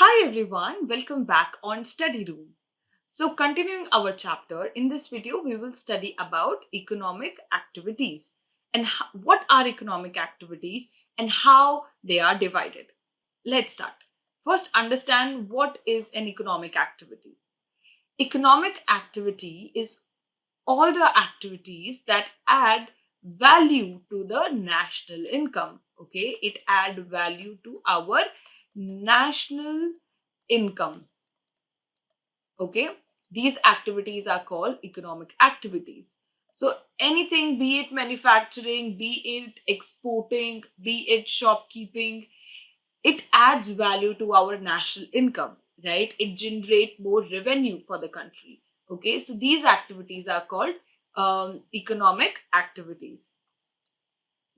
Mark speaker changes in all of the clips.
Speaker 1: Hi everyone, welcome back on Study Room. So continuing our chapter, in this video we will study about economic activities and what are economic activities and how they are divided. Let's start. First, understand what is an economic activity. Economic activity is all the activities that add value to the national income. Okay, it add value to our national income. Okay, these activities are called economic activities. So anything, be it manufacturing, be it exporting, be it shopkeeping, it adds value to our national income, right? It generates more revenue for the country. Okay, so these activities are called economic activities.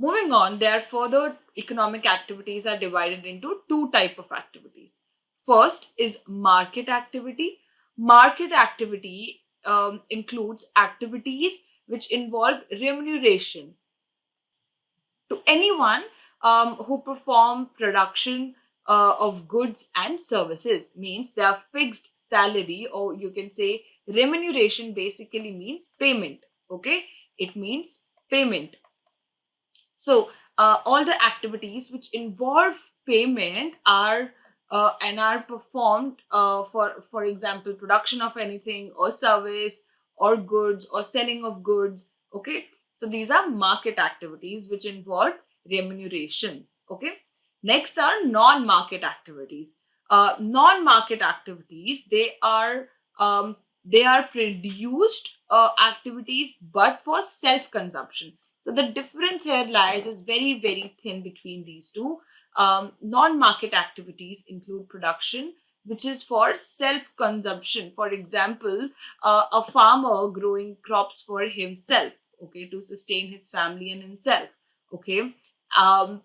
Speaker 1: Moving on, there further economic activities are divided into two type of activities. First is market activity. Market activity includes activities which involve remuneration to anyone who perform production of goods and services. Means they are fixed salary, or you can say remuneration basically means payment. Okay, it means payment. So all the activities which involve payment are and are performed for example, production of anything or service or goods or selling of goods. Okay, so these are market activities which involve remuneration. Okay, next are non-market activities. Non-market activities, they are produced activities but for self-consumption. So the difference here lies is very, very thin between these two. Non-market activities include production, which is for self-consumption. For example, a farmer growing crops for himself, okay, to sustain his family and himself. Okay. Um,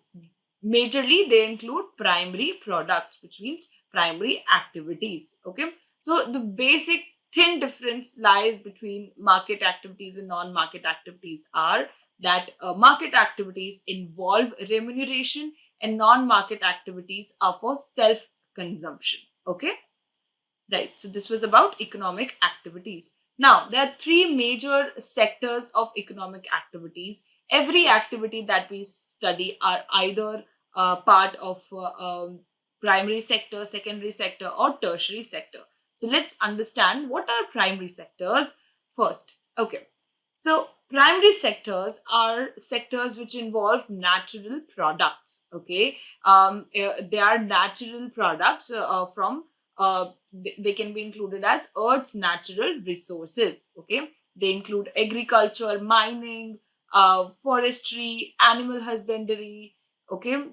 Speaker 1: Majorly, they include primary products, which means primary activities. Okay. So the basic thin difference lies between market activities and non-market activities are that market activities involve remuneration and non-market activities are for self-consumption. Okay, right. So this was about economic activities. Now, there are three major sectors of economic activities. Every activity that we study are either part of primary sector, secondary sector, or tertiary sector. So let's understand what are primary sectors first. Okay, so primary sectors are sectors which involve natural products. Okay, they are natural products from they can be included as Earth's natural resources. Okay, they include agriculture, mining, forestry, animal husbandry. Okay,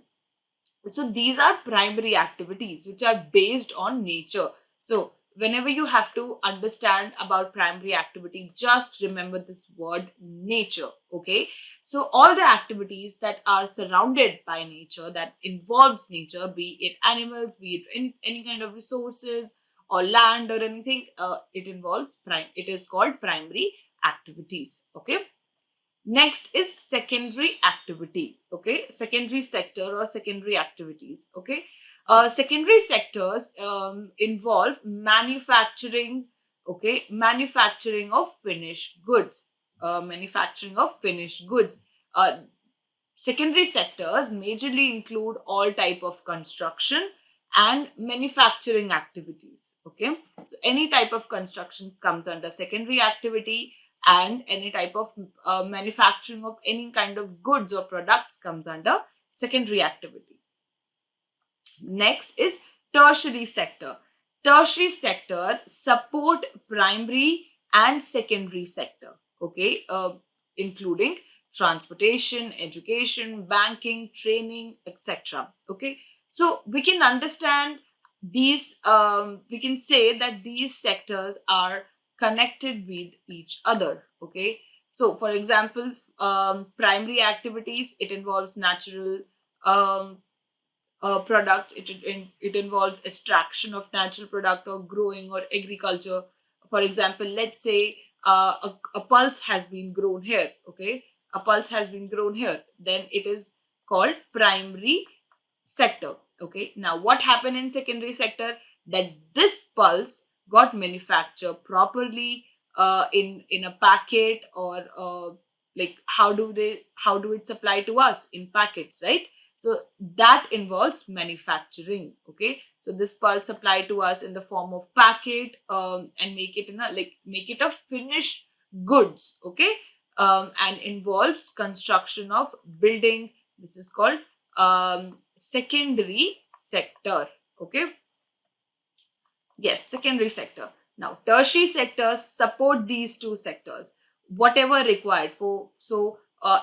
Speaker 1: so these are primary activities which are based on nature. So whenever you have to understand about primary activity, just remember this word nature. Okay, so all the activities that are surrounded by nature, that involves nature, be it animals, be it any kind of resources or land or anything, it is called primary activities. Okay, next is secondary activity. Okay, secondary sector or secondary activities. Okay, secondary sectors involve manufacturing. Okay, manufacturing of finished goods. Manufacturing of finished goods. Uh, Secondary sectors majorly include all type of construction and manufacturing activities. Okay, so any type of construction comes under secondary activity, and any type of manufacturing of any kind of goods or products comes under secondary activity. Next is tertiary sector. Tertiary sector support primary and secondary sector. Okay, including transportation, education, banking, training, etc. Okay, so we can understand these. We can say that these sectors are connected with each other. Okay, so for example, primary activities, it involves natural um, product. It involves extraction of natural product or growing or agriculture. For example, let's say a pulse has been grown here. Okay, a pulse has been grown here, then it is called primary sector. Okay, now what happened in secondary sector? That this pulse got manufactured properly in a packet, or like how do it supply to us in packets, right? So that involves manufacturing. Okay, so this pulse supply to us in the form of packet, and make it in a like make it a finished goods. Okay, and involves construction of building. This is called secondary sector. Okay, yes, secondary sector. Now tertiary sectors support these two sectors, whatever required for. So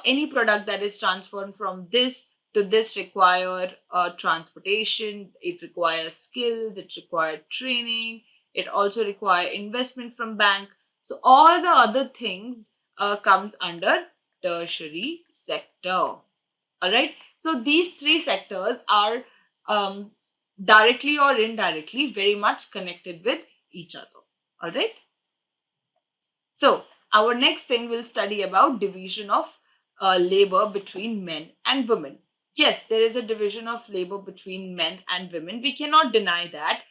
Speaker 1: any product that is transferred from this to this require transportation, it requires skills, it requires training, it also require investment from bank. So all the other things comes under tertiary sector. All right. So these three sectors are um, directly or indirectly very much connected with each other. All right. So our next thing we'll study about division of labor between men and women. Yes, there is a division of labor between men and women. We cannot deny that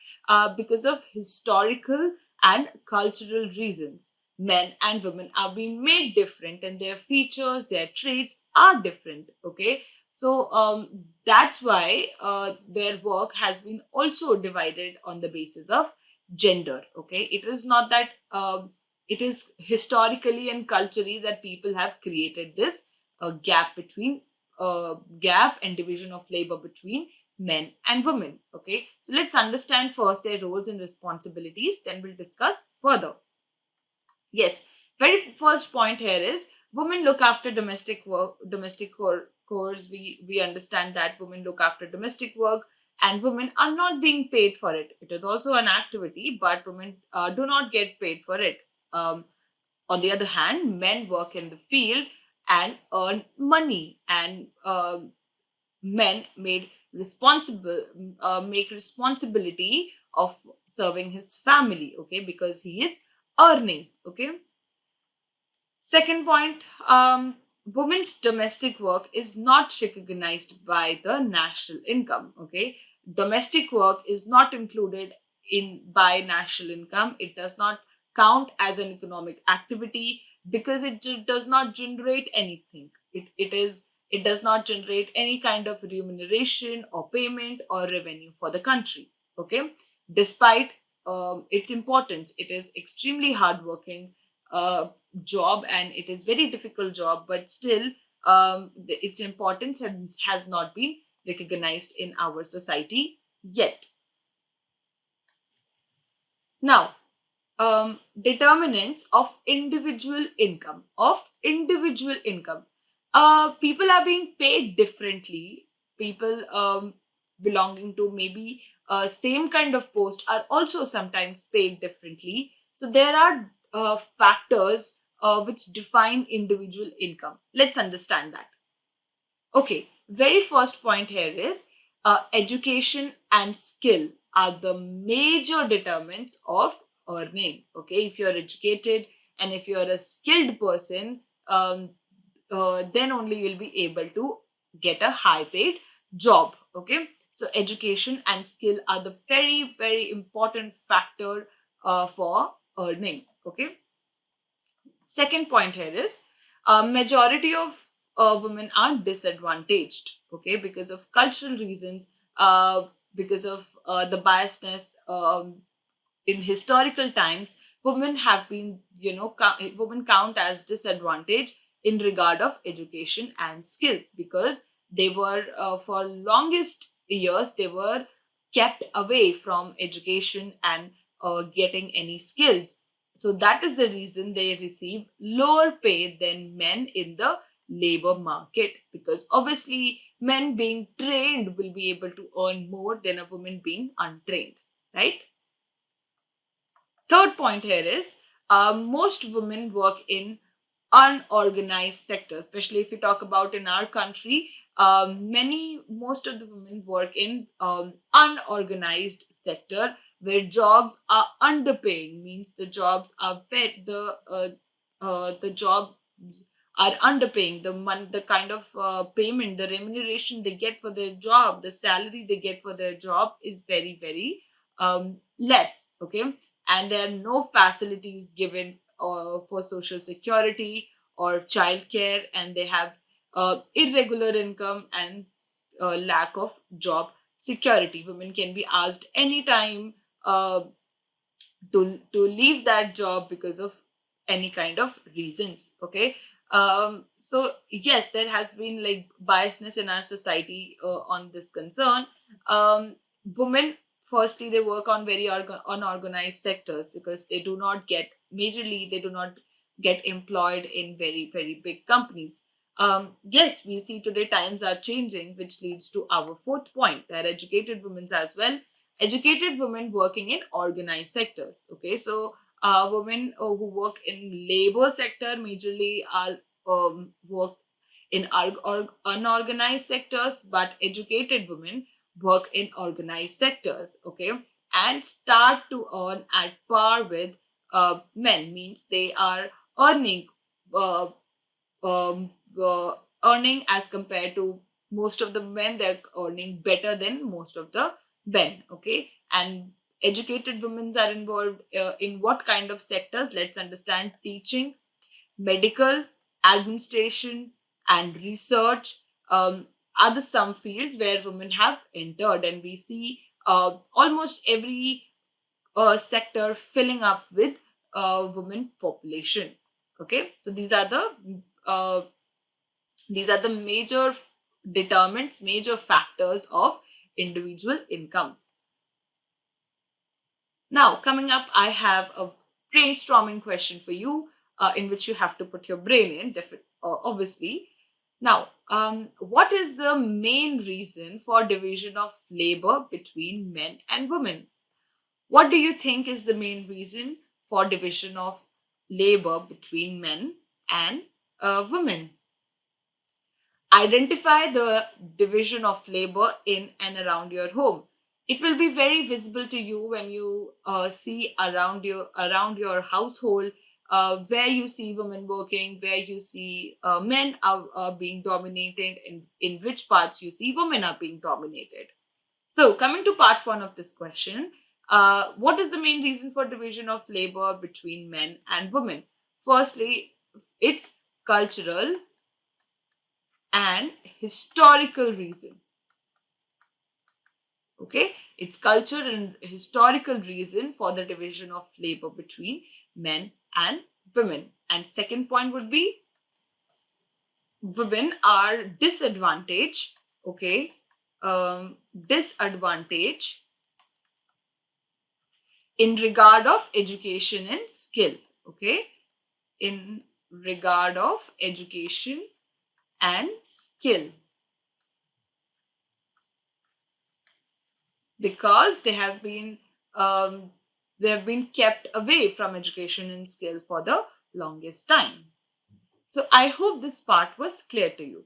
Speaker 1: because of historical and cultural reasons. Men and women are being made different, and their features, their traits are different. Okay, so that's why their work has been also divided on the basis of gender. Okay, it is not that it is historically and culturally that people have created this gap between gap and division of labor between men and women. Okay, so let's understand first their roles and responsibilities, then we'll discuss further. Yes, very first point here is women look after domestic work, chores. We understand that women look after domestic work, and women are not being paid for it. It is also an activity, but women do not get paid for it. On the other hand, men work in the field and earn money, and men made responsible make responsibility of serving his family. Okay, because he is earning. Okay, second point, women's domestic work is not recognized by the national income. Okay, domestic work is not included in by national income. It does not count as an economic activity because does not generate anything. It does not generate any kind of remuneration or payment or revenue for the country. Okay, despite its importance, it is extremely hardworking job, and it is very difficult job, but still its importance has not been recognized in our society yet. Now, determinants of individual income. People are being paid differently. People belonging to maybe same kind of post are also sometimes paid differently. So there are factors which define individual income. Let's understand that. Okay, very first point here is education and skill are the major determinants of earning. Okay, if you're educated and if you're a skilled person, then only you'll be able to get a high paid job. Okay, so education and skill are the very, very important factor for earning. Okay, second point here is majority of women are disadvantaged. Okay, because of cultural reasons, because of the biasness. In historical times, women have been, women count as disadvantaged in regard of education and skills, because they were for longest years they were kept away from education and getting any skills. So that is the reason they receive lower pay than men in the labor market, because obviously men being trained will be able to earn more than a woman being untrained, right? Third point here is most women work in unorganized sector, especially if you talk about in our country. Most of the women work in unorganized sector where jobs are underpaying, means the jobs are underpaying the kind of payment, the remuneration they get for their job, the salary they get for their job is very, very less. Okay. And there are no facilities given for social security or childcare, and they have irregular income and lack of job security. Women can be asked anytime uh, to leave that job because of any kind of reasons. Okay. So yes, there has been like biasness in our society on this concern. Women, firstly, they work on very unorganized sectors because they do not get majorly, they do not get employed in very, very big companies. Yes, we see today times are changing, which leads to our fourth point. There are educated women as well, educated women working in organized sectors. Okay, so women who work in labor sector majorly are work in unorganized sectors, but educated women work in organized sectors. Okay, and start to earn at par with men, means they are earning uh, um, uh, earning as compared to most of the men. They're earning better than most of the men. Okay, and educated women are involved in what kind of sectors? Let's understand: teaching, medical, administration, and research. Are the some fields where women have entered, and we see almost every sector filling up with women population. Okay, so uh, these are the major determinants, major factors of individual income. Now, coming up, I have a brainstorming question for you, in which you have to put your brain in, obviously. Now, what is the main reason for division of labor between men and women? What do you think is the main reason for division of labor between men and women? Identify the division of labor in and around your home. It will be very visible to you when you see around your household, where you see women working, where you see men are being dominated, and in which parts you see women are being dominated. So, coming to part one of this question, what is the main reason for division of labor between men and women? Firstly, it's cultural and historical reason. Okay, it's culture and historical reason for the division of labor between men and women. And second point would be women are disadvantaged. Okay, disadvantage in regard of education and skill. Okay, in regard of education and skill, because um, they have been kept away from education and skill for the longest time. So I hope this part was clear to you.